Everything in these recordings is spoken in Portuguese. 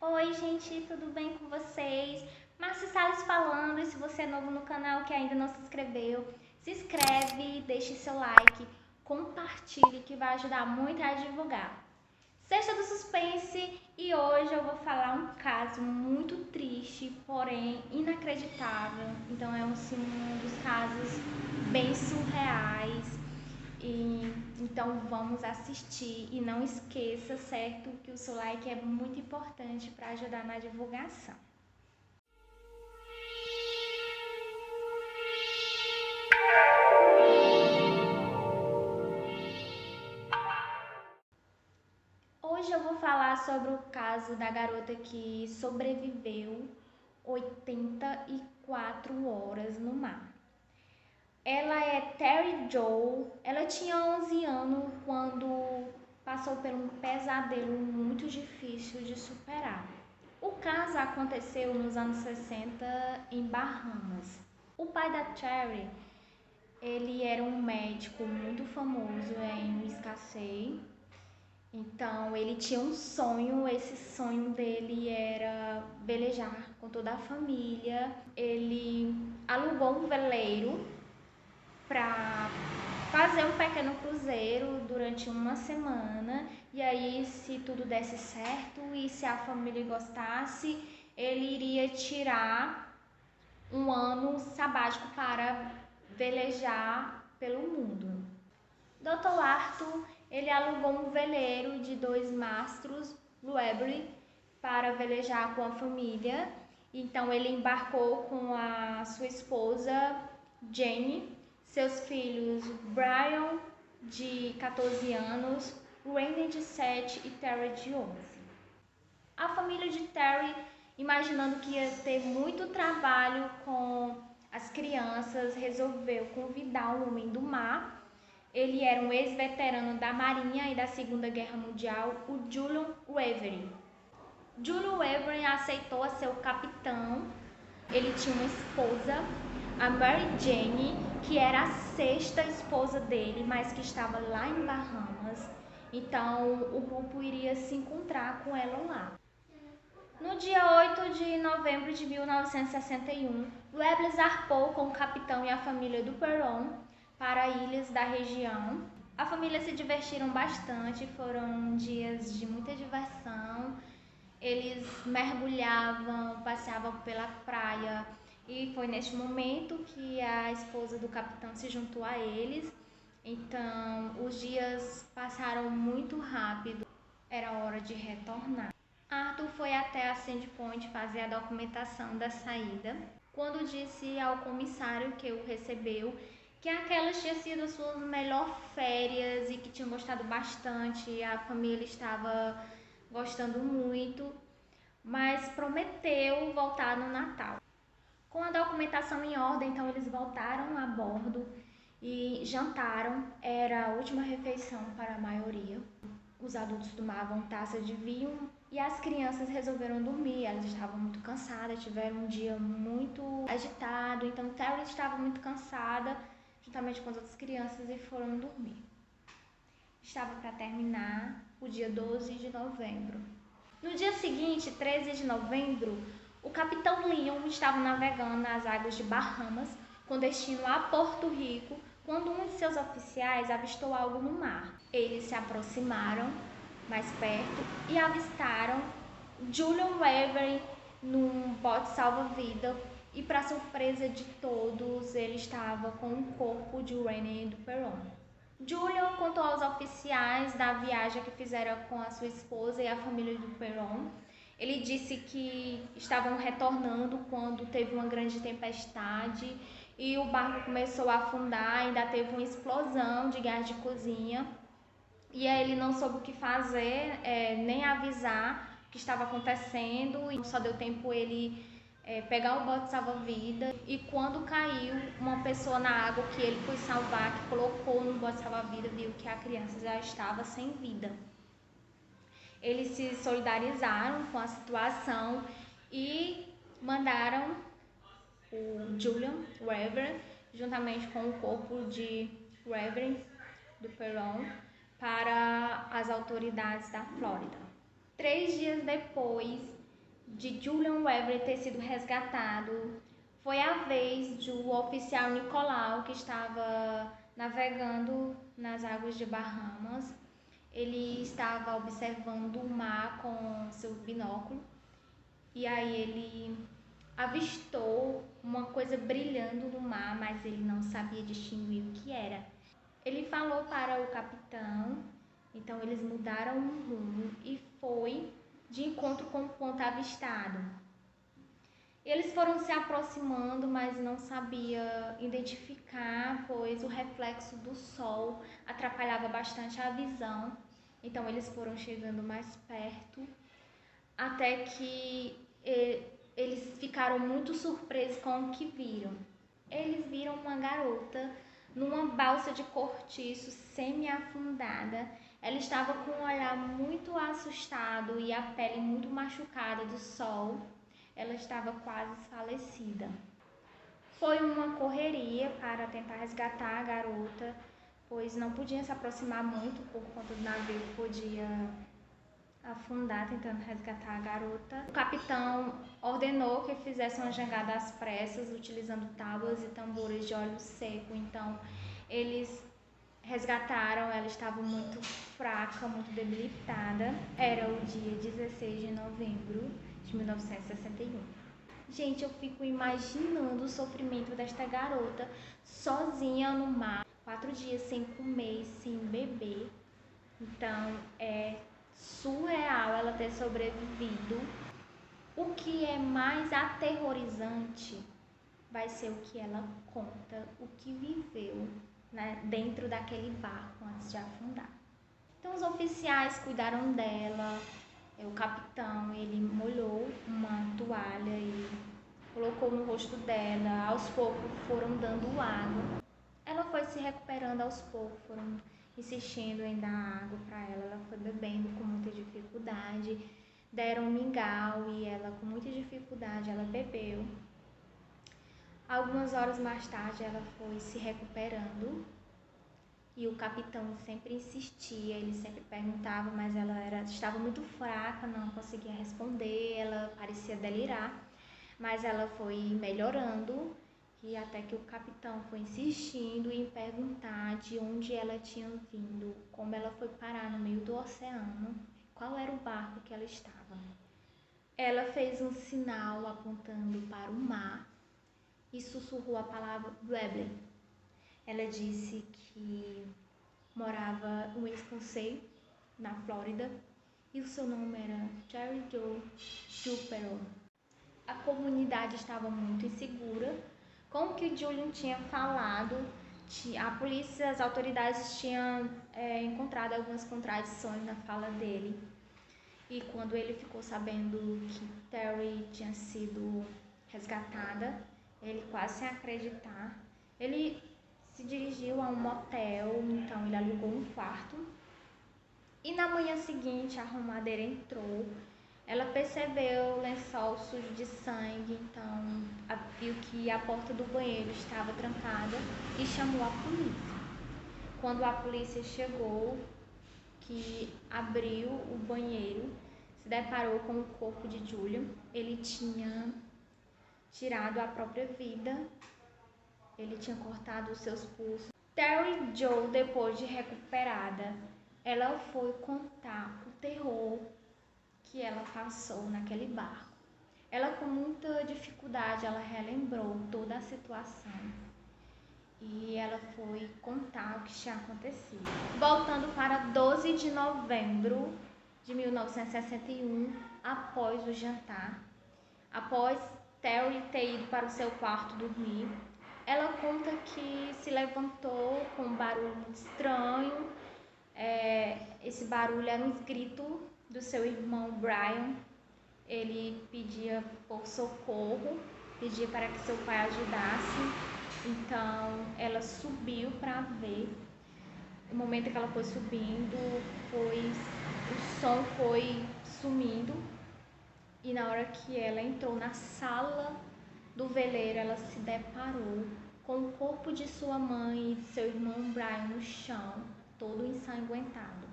Oi gente, tudo bem com vocês? Márcia Salles falando, e se você é novo no canal que ainda não se inscreveu, se inscreve, deixe seu like, compartilhe que vai ajudar muito a divulgar. Sexta do Suspense e hoje eu vou falar um caso muito triste, porém inacreditável. Então é um dos casos bem surreais. Então vamos assistir e não esqueça, certo, que o seu like é muito importante para ajudar na divulgação. Hoje eu vou falar sobre o caso da garota que sobreviveu 84 horas no mar. Ela é Terry Jo, ela tinha 11 anos quando passou por um pesadelo muito difícil de superar. O caso aconteceu nos anos 60 em Bahamas. O pai da Terry, ele era um médico muito famoso em Wiscasset. Então ele tinha um sonho, esse sonho dele era velejar com toda a família. Ele alugou um veleiro para fazer um pequeno cruzeiro durante uma semana, e aí se tudo desse certo e se a família gostasse, ele iria tirar um ano sabático para velejar pelo mundo. Dr. Arthur, ele alugou um veleiro de 2 mastros, Luebre, para velejar com a família. Então ele embarcou com a sua esposa Jane, seus filhos Brian, de 14 anos, Randy, de 7 e Terry, de 11. A família de Terry, imaginando que ia ter muito trabalho com as crianças, resolveu convidar o homem do mar. Ele era um ex-veterano da Marinha e da Segunda Guerra Mundial, o Julian Weaver. Julian Weaver aceitou a ser o capitão. Ele tinha uma esposa, a Mary Jane, que era a 6ª esposa dele, mas que estava lá em Bahamas. Então o grupo iria se encontrar com ela lá. No dia 8 de novembro de 1961, Weber zarpou com o capitão e a família do Perron para ilhas da região. A família se divertiram bastante, foram dias de muita diversão. Eles mergulhavam, passeavam pela praia, e foi neste momento que a esposa do capitão se juntou a eles. Então os dias passaram muito rápido, era hora de retornar. Arthur foi até a Sand Point fazer a documentação da saída, quando disse ao comissário que o recebeu que aquelas tinham sido as suas melhores férias e que tinha gostado bastante, a família estava gostando muito, mas prometeu voltar no Natal. Com a documentação em ordem, então eles voltaram a bordo e jantaram. Era a última refeição para a maioria. Os adultos tomavam taça de vinho e as crianças resolveram dormir. Elas estavam muito cansadas, tiveram um dia muito agitado, então Terry estava muito cansada, juntamente com as outras crianças, e foram dormir. Estava para terminar o dia 12 de novembro. No dia seguinte, 13 de novembro, o capitão Leon estava navegando nas águas de Bahamas com destino a Porto Rico, quando um de seus oficiais avistou algo no mar. Eles se aproximaram mais perto e avistaram Julian Weaver num bote salva-vida, e para surpresa de todos, ele estava com o corpo de Randy do Perron. Julian contou aos oficiais da viagem que fizera com a sua esposa e a família do Perron. Ele disse que estavam retornando quando teve uma grande tempestade e o barco começou a afundar, ainda teve uma explosão de gás de cozinha. E aí ele não soube o que fazer, nem avisar o que estava acontecendo, e só deu tempo ele pegar o bote salva-vida, e quando caiu uma pessoa na água que ele foi salvar, que colocou no bote salva-vida, viu que a criança já estava sem vida. Eles se solidarizaram com a situação e mandaram o Julian Weaver, juntamente com o corpo de Weaver do Perron, para as autoridades da Flórida. 3 dias depois, de Julian Wesley ter sido resgatado. Foi a vez do oficial Nicolau, que estava navegando nas águas de Bahamas. Ele estava observando o mar com seu binóculo e aí ele avistou uma coisa brilhando no mar, mas ele não sabia distinguir o que era. Ele falou para o capitão, então eles mudaram o rumo e foi de encontro com o ponto avistado. Eles foram se aproximando, mas não sabia identificar, pois o reflexo do sol atrapalhava bastante a visão. Então eles foram chegando mais perto, até que eles ficaram muito surpresos com o que viram. Eles viram uma garota numa balsa de cortiço semi-afundada. Ela estava com um olhar muito assustado e a pele muito machucada do sol. Ela estava quase falecida. Foi uma correria para tentar resgatar a garota, pois não podiam se aproximar muito por conta do navio que podia afundar tentando resgatar a garota. O capitão ordenou que fizessem uma jangada às pressas, utilizando tábuas e tambores de óleo seco. Então, eles resgataram, ela estava muito fraca, muito debilitada. Era o dia 16 de novembro de 1961. Gente, eu fico imaginando o sofrimento desta garota sozinha no mar, 4 dias sem comer, sem beber. Então, é surreal ela ter sobrevivido. O que é mais aterrorizante vai ser o que ela conta, o que viveu, né, dentro daquele barco antes de afundar. Então os oficiais cuidaram dela, o capitão ele molhou uma toalha e colocou no rosto dela, aos poucos foram dando água. Ela foi se recuperando aos poucos, foram insistindo em dar água para ela, ela foi bebendo com muita dificuldade, deram um mingau e ela com muita dificuldade ela bebeu. Algumas horas mais tarde ela foi se recuperando e o capitão sempre insistia, ele sempre perguntava, mas ela estava muito fraca, não conseguia responder, ela parecia delirar, mas ela foi melhorando. E até que o capitão foi insistindo em perguntar de onde ela tinha vindo, como ela foi parar no meio do oceano, qual era o barco que ela estava. Ela fez um sinal apontando para o mar e sussurrou a palavra Wesley. Ela disse que morava no Wisconsin, na Flórida, e o seu nome era Terry Jo Jupero. A comunidade estava muito insegura com o que Julian tinha falado. A polícia, as autoridades tinham encontrado algumas contradições na fala dele. E quando ele ficou sabendo que Terry tinha sido resgatada, ele quase sem acreditar, ele se dirigiu a um motel, então ele alugou um quarto. E na manhã seguinte a arrumadeira entrou. Ela percebeu o lençol sujo de sangue, então viu que a porta do banheiro estava trancada e chamou a polícia. Quando a polícia chegou, que abriu o banheiro, se deparou com o corpo de Julian. Ele tinha tirado a própria vida, ele tinha cortado os seus pulsos. Terry Jo, depois de recuperada, ela foi contar o terror que ela passou naquele barco. Ela com muita dificuldade, ela relembrou toda a situação e ela foi contar o que tinha acontecido. Voltando para 12 de novembro de 1961, após o jantar, após Terry ter ido para o seu quarto dormir, ela conta que se levantou com um barulho muito estranho. Esse barulho era um grito do seu irmão Brian. Ele pedia por socorro, pedia para que seu pai ajudasse. Então ela subiu para ver. No momento que ela foi subindo, o som foi sumindo. E na hora que ela entrou na sala do veleiro, ela se deparou com o corpo de sua mãe e de seu irmão Brian no chão, todo ensanguentado.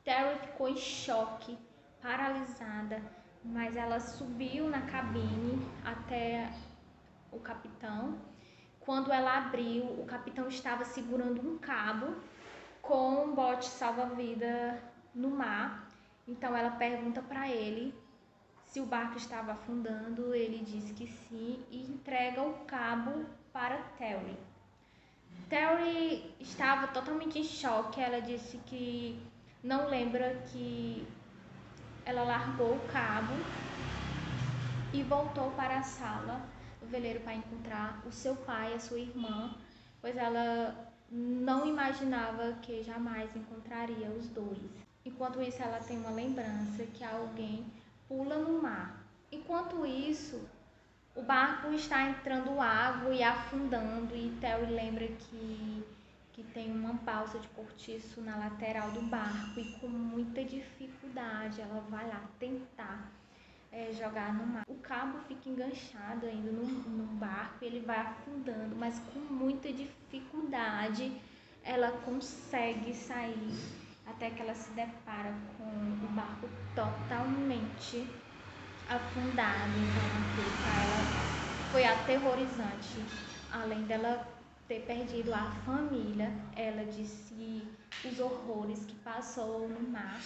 Terry ficou em choque, paralisada, mas ela subiu na cabine até o capitão. Quando ela abriu, o capitão estava segurando um cabo com um bote salva-vida no mar. Então ela pergunta para ele se o barco estava afundando. Ele diz que sim e entrega o cabo para Terry. Terry estava totalmente em choque. Ela disse que não lembra que ela largou o cabo e voltou para a sala do veleiro para encontrar o seu pai e a sua irmã, pois ela não imaginava que jamais encontraria os dois. Enquanto isso, ela tem uma lembrança que alguém pula no mar. Enquanto isso, o barco está entrando água e afundando, e Terry lembra que tem uma balsa de cortiço na lateral do barco, e com muita dificuldade ela vai lá tentar jogar no mar. O cabo fica enganchado ainda no barco, ele vai afundando, mas com muita dificuldade ela consegue sair, até que ela se depara com o barco totalmente afundado. Então aquilo para ela foi aterrorizante. Além dela ter perdido a família, ela disse os horrores que passou no mar.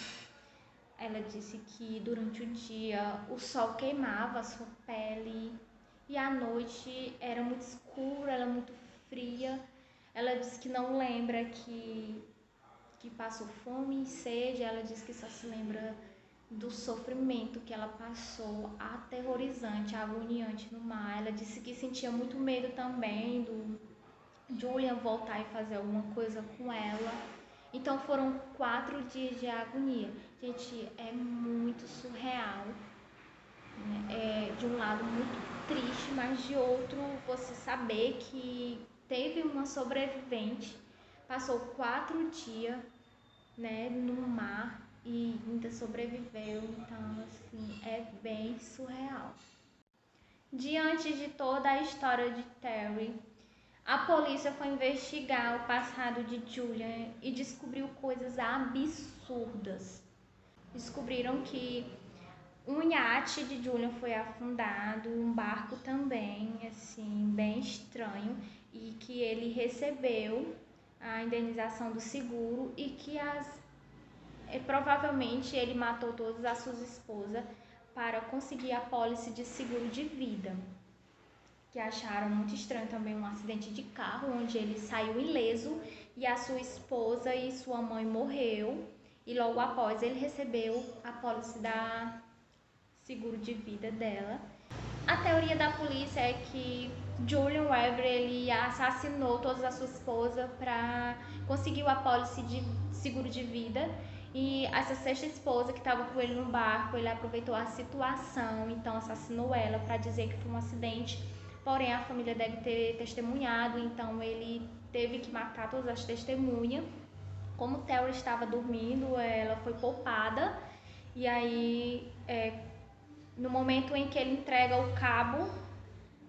Ela disse que durante o dia o sol queimava a sua pele e à noite era muito escuro, era muito fria. Ela disse que não lembra que passou fome e sede. Ela disse que só se lembra do sofrimento que ela passou, aterrorizante, agoniante no mar. Ela disse que sentia muito medo também do Julian voltar e fazer alguma coisa com ela. Então foram 4 dias de agonia. Gente, é muito surreal, né? É de um lado muito triste, mas de outro você saber que teve uma sobrevivente, passou 4 dias, né, no mar e ainda sobreviveu. Então, assim, é bem surreal. Diante de toda a história de Terry, a polícia foi investigar o passado de Julian e descobriu coisas absurdas. Descobriram que um iate de Julian foi afundado, um barco também, assim, bem estranho, e que ele recebeu a indenização do seguro e que provavelmente ele matou todas as suas esposas para conseguir a pólice de seguro de vida. Que acharam muito estranho também um acidente de carro, onde ele saiu ileso e a sua esposa e sua mãe morreu, e logo após ele recebeu a pólice da seguro de vida dela. A teoria da polícia é que Julian Weber ele assassinou todas as suas esposas para conseguir a pólice de seguro de vida, e essa sexta esposa que estava com ele no barco, ele aproveitou a situação, então assassinou ela para dizer que foi um acidente. Porém, a família deve ter testemunhado, então ele teve que matar todas as testemunhas. Como Terry estava dormindo, ela foi poupada. E aí, no momento em que ele entrega o cabo,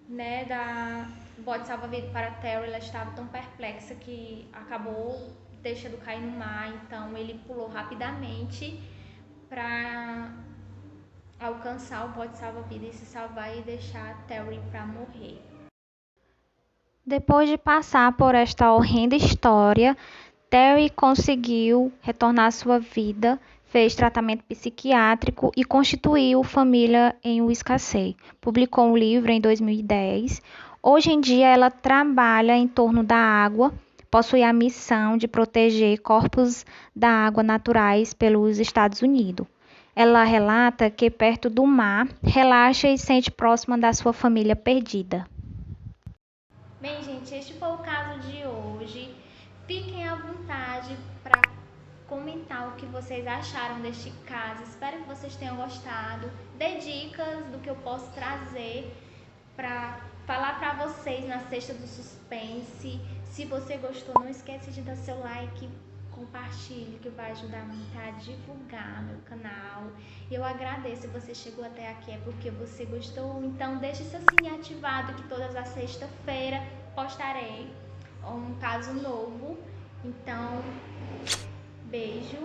né, da bote salva-vida para Terry, ela estava tão perplexa que acabou deixando cair no mar. Então, ele pulou rapidamente para alcançar o bote salva-vida e se salvar e deixar Terry para morrer. Depois de passar por esta horrenda história, Terry conseguiu retornar à sua vida, fez tratamento psiquiátrico e constituiu família em Wiscasset. Publicou um livro em 2010. Hoje em dia ela trabalha em torno da água, possui a missão de proteger corpos da água naturais pelos Estados Unidos. Ela relata que perto do mar, relaxa e sente próxima da sua família perdida. Bem, gente, este foi o caso de hoje. Fiquem à vontade para comentar o que vocês acharam deste caso. Espero que vocês tenham gostado. Dê dicas do que eu posso trazer para falar para vocês na Sexta do Suspense. Se você gostou, não esquece de dar seu like, compartilhe, que vai ajudar muito a divulgar meu canal. Eu agradeço. Se você chegou até aqui é porque você gostou. Então deixe seu sininho ativado, que todas as sexta-feira postarei um caso novo. Então, beijo.